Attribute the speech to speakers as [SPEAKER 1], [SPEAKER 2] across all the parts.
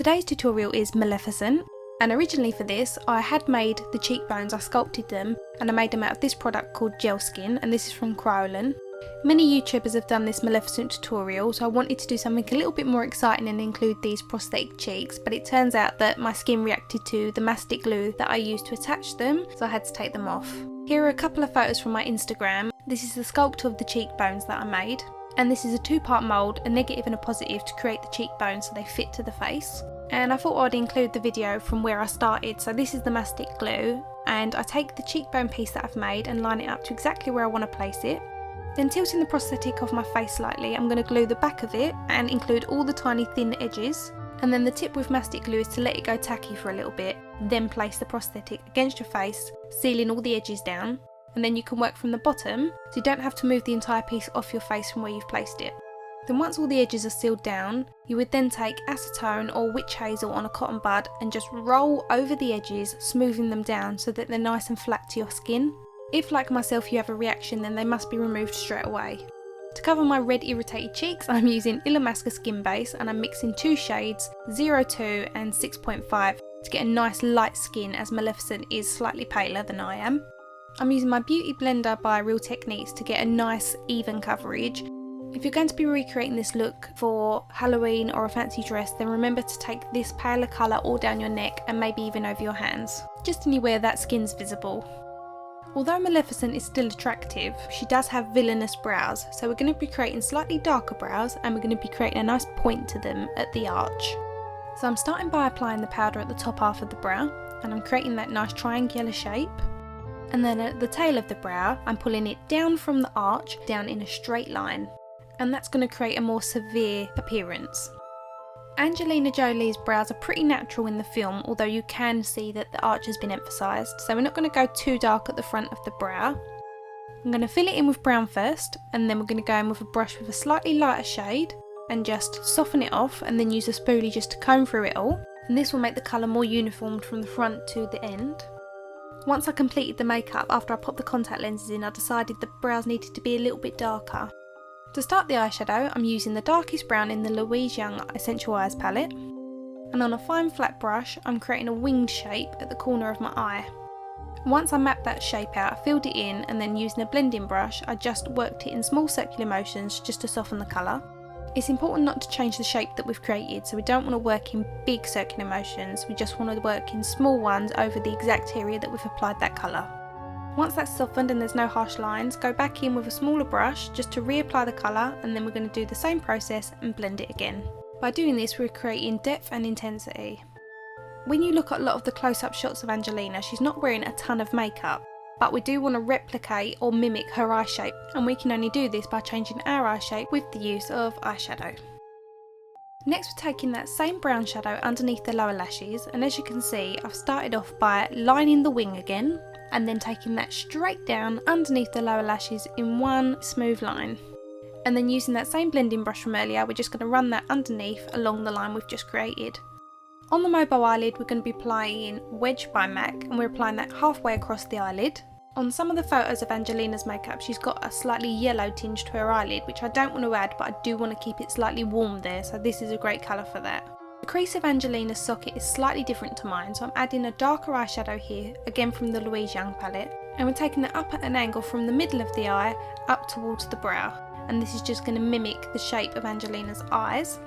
[SPEAKER 1] Today's tutorial is Maleficent, and originally for this I had made the cheekbones, I sculpted them and I made them out of this product called GelSkin, and this is from Kryolan. Many YouTubers have done this Maleficent tutorial, so I wanted to do something a little bit more exciting and include these prosthetic cheeks, but it turns out that my skin reacted to the mastic glue that I used to attach them, so I had to take them off. Here are a couple of photos from my Instagram. This is the sculpt of the cheekbones that I made, and this is a two-part mould, a negative and a positive, to create the cheekbones so they fit to the face. And I thought I'd include the video from where I started. So this is the mastic glue, and I take the cheekbone piece that I've made and line it up to exactly where I want to place it. Then tilting the prosthetic off my face slightly, I'm going to glue the back of it and include all the tiny thin edges. And then the tip with mastic glue is to let it go tacky for a little bit, then place the prosthetic against your face, sealing all the edges down. And then you can work from the bottom, so you don't have to move the entire piece off your face from where you've placed it. Then once all the edges are sealed down, you would then take acetone or witch hazel on a cotton bud and just roll over the edges, smoothing them down so that they're nice and flat to your skin. If, like myself, you have a reaction, then they must be removed straight away. To cover my red irritated cheeks, I'm using Illmasqua Skin Base, and I'm mixing two shades, 02 and 6.5, to get a nice light skin, as Maleficent is slightly paler than I am. I'm using my beauty blender by Real Techniques to get a nice even coverage. If you're going to be recreating this look for Halloween or a fancy dress, then remember to take this paler colour all down your neck and maybe even over your hands, just anywhere that skin's visible. Although Maleficent is still attractive, she does have villainous brows, so we're going to be creating slightly darker brows, and we're going to be creating a nice point to them at the arch. So I'm starting by applying the powder at the top half of the brow, and I'm creating that nice triangular shape. And then at the tail of the brow, I'm pulling it down from the arch, down in a straight line. And that's going to create a more severe appearance. Angelina Jolie's brows are pretty natural in the film, although you can see that the arch has been emphasised, so we're not going to go too dark at the front of the brow. I'm going to fill it in with brown first, and then we're going to go in with a brush with a slightly lighter shade and just soften it off, and then use a spoolie just to comb through it all, and this will make the colour more uniformed from the front to the end. Once I completed the makeup, after I popped the contact lenses in, I decided the brows needed to be a little bit darker. To start the eyeshadow, I'm using the darkest brown in the Louise Essential Eyes palette, and on a fine flat brush I'm creating a winged shape at the corner of my eye. Once I mapped that shape out, I filled it in, and then using a blending brush I just worked it in small circular motions just to soften the colour. It's important not to change the shape that we've created, so we don't want to work in big circular motions, we just want to work in small ones over the exact area that we've applied that colour. Once that's softened and there's no harsh lines, go back in with a smaller brush just to reapply the colour, and then we're going to do the same process and blend it again. By doing this, we're creating depth and intensity. When you look at a lot of the close-up shots of Angelina, she's not wearing a ton of makeup, but we do want to replicate or mimic her eye shape, and we can only do this by changing our eye shape with the use of eyeshadow. Next, we're taking that same brown shadow underneath the lower lashes, and as you can see, I've started off by lining the wing again, and then taking that straight down underneath the lower lashes in one smooth line. And then using that same blending brush from earlier, we're just going to run that underneath along the line we've just created. On the mobile eyelid, we're going to be applying Wedge by MAC, and we're applying that halfway across the eyelid. On some of the photos of Angelina's makeup, she's got a slightly yellow tinge to her eyelid, which I don't want to add, but I do want to keep it slightly warm there, so this is a great colour for that. The crease of Angelina's socket is slightly different to mine, so I'm adding a darker eyeshadow here, again from the Louise palette, and we're taking that up at an angle from the middle of the eye up towards the brow, and this is just going to mimic the shape of Angelina's eyes.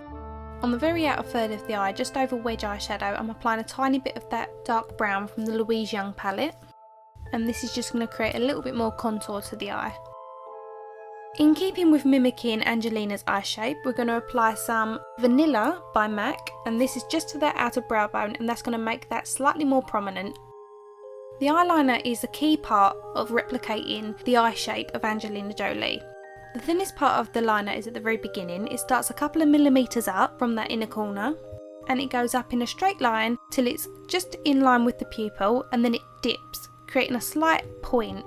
[SPEAKER 1] On the very outer third of the eye, just over Wedge Eyeshadow, I'm applying a tiny bit of that dark brown from the Louise palette, and this is just going to create a little bit more contour to the eye. In keeping with mimicking Angelina's eye shape, we're going to apply some Vanilla by MAC, and this is just to that outer brow bone, and that's going to make that slightly more prominent. The eyeliner is a key part of replicating the eye shape of Angelina Jolie. The thinnest part of the liner is at the very beginning. It starts a couple of millimetres up from that inner corner, and it goes up in a straight line till it's just in line with the pupil, and then it dips, creating a slight point.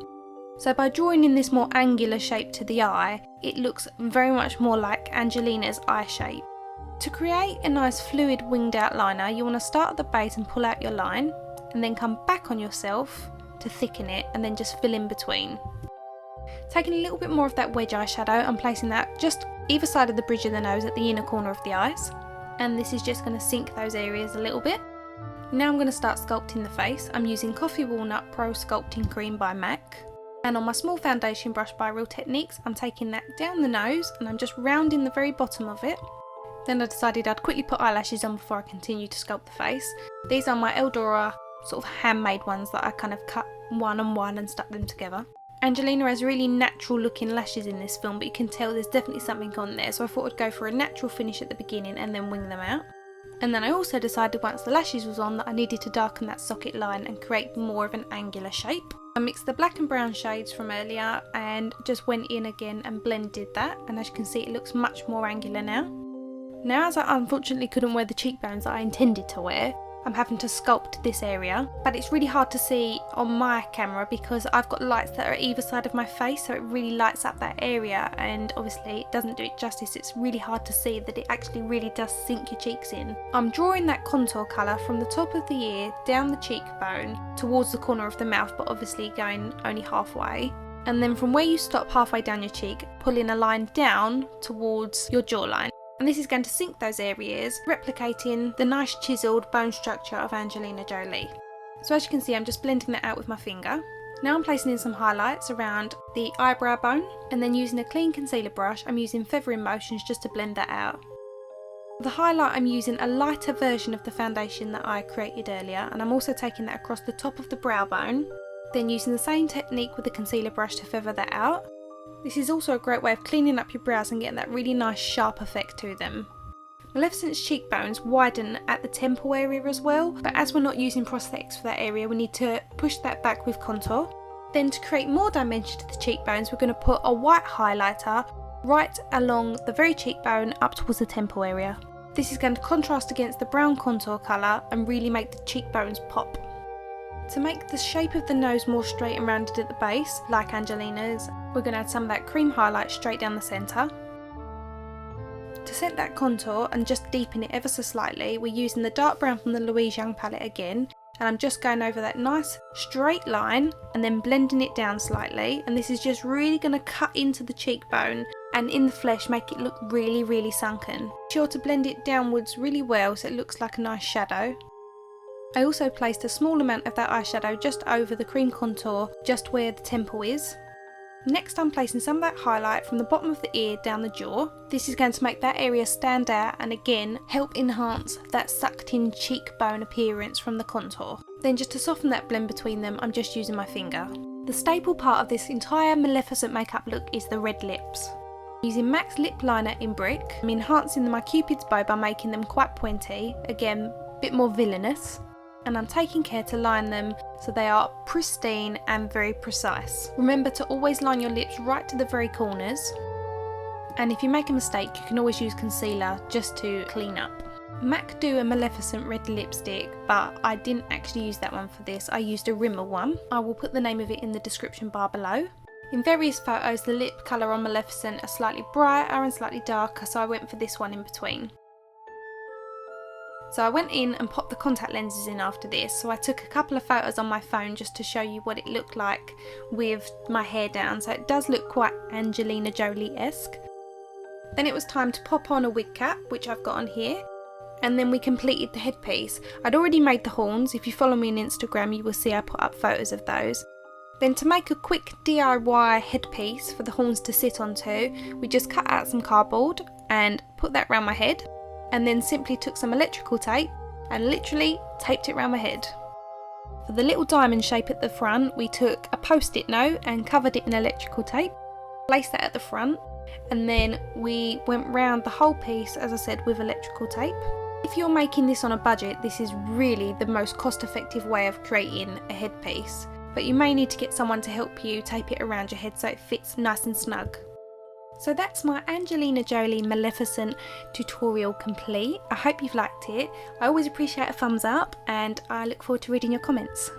[SPEAKER 1] So by drawing in this more angular shape to the eye, it looks very much more like Angelina's eye shape. To create a nice fluid winged outliner, you want to start at the base and pull out your line, and then come back on yourself to thicken it, and then just fill in between. Taking a little bit more of that Wedge Eyeshadow and placing that just either side of the bridge of the nose at the inner corner of the eyes. and this is just going to sink those areas a little bit. Now I'm going to start sculpting the face. I'm using Coffee Walnut Pro Sculpting Cream by MAC. And on my small foundation brush by Real Techniques, I'm taking that down the nose and I'm just rounding the very bottom of it. Then I decided I'd quickly put eyelashes on before I continue to sculpt the face. These are my Eldora sort of handmade ones that I kind of cut one on one and stuck them together. Angelina has really natural looking lashes in this film, but you can tell there's definitely something on there, so I thought I'd go for a natural finish at the beginning and then wing them out. And then I also decided once the lashes was on that I needed to darken that socket line and create more of an angular shape. I mixed the black and brown shades from earlier and just went in again and blended that, and as you can see it looks much more angular now. Now, as I unfortunately couldn't wear the cheekbones that I intended to wear, I'm having to sculpt this area, but it's really hard to see on my camera because I've got lights that are either side of my face, so it really lights up that area, and obviously it doesn't do it justice. It's really hard to see that it actually really does sink your cheeks in. I'm drawing that contour colour from the top of the ear down the cheekbone towards the corner of the mouth, but obviously going only halfway. And then from where you stop halfway down your cheek, pulling a line down towards your jawline. And this is going to sink those areas, replicating the nice chiselled bone structure of Angelina Jolie. So as you can see, I'm just blending that out with my finger. Now I'm placing in some highlights around the eyebrow bone, and then using a clean concealer brush, I'm using feathering motions just to blend that out. For the highlight, I'm using a lighter version of the foundation that I created earlier, and I'm also taking that across the top of the brow bone, then using the same technique with the concealer brush to feather that out. This is also a great way of cleaning up your brows and getting that really nice sharp effect to them. Maleficent's cheekbones widen at the temple area as well, but as we're not using prosthetics for that area, we need to push that back with contour. Then to create more dimension to the cheekbones, we're going to put a white highlighter right along the very cheekbone up towards the temple area. This is going to contrast against the brown contour colour and really make the cheekbones pop. To make the shape of the nose more straight and rounded at the base, like Angelina's, we're going to add some of that cream highlight straight down the centre. To set that contour and just deepen it ever so slightly, we're using the dark brown from the Louise Young palette again, and I'm just going over that nice straight line and then blending it down slightly, and this is just really going to cut into the cheekbone and in the flesh make it look really, really sunken. Be sure to blend it downwards really well so it looks like a nice shadow. I also placed a small amount of that eyeshadow just over the cream contour, just where the temple is. Next I'm placing some of that highlight from the bottom of the ear down the jaw. This is going to make that area stand out and again help enhance that sucked in cheekbone appearance from the contour. Then just to soften that blend between them, I'm just using my finger. The staple part of this entire Maleficent makeup look is the red lips. Using MAC's lip liner in Brick, I'm enhancing my Cupid's bow by making them quite pointy, again a bit more villainous. And I'm taking care to line them so they are pristine and very precise. Remember to always line your lips right to the very corners, and if you make a mistake you can always use concealer just to clean up. MAC do a Maleficent red lipstick, but I didn't actually use that one for this. I used a Rimmel one. I will put the name of it in the description bar below. In various photos the lip colour on Maleficent are slightly brighter and slightly darker, so I went for this one in between. So I went in and popped the contact lenses in after this, so I took a couple of photos on my phone just to show you what it looked like with my hair down, so it does look quite Angelina Jolie-esque. Then it was time to pop on a wig cap, which I've got on here, and then we completed the headpiece. I'd already made the horns. If you follow me on Instagram you will see I put up photos of those. Then to make a quick DIY headpiece for the horns to sit onto, we just cut out some cardboard and put that around my head, and then simply took some electrical tape and literally taped it around my head. For the little diamond shape at the front, we took a post-it note and covered it in electrical tape, placed that at the front, and then we went round the whole piece, as I said, with electrical tape. If you're making this on a budget, this is really the most cost-effective way of creating a headpiece, but you may need to get someone to help you tape it around your head so it fits nice and snug. So that's my Angelina Jolie Maleficent tutorial complete. I hope you've liked it. I always appreciate a thumbs up and I look forward to reading your comments.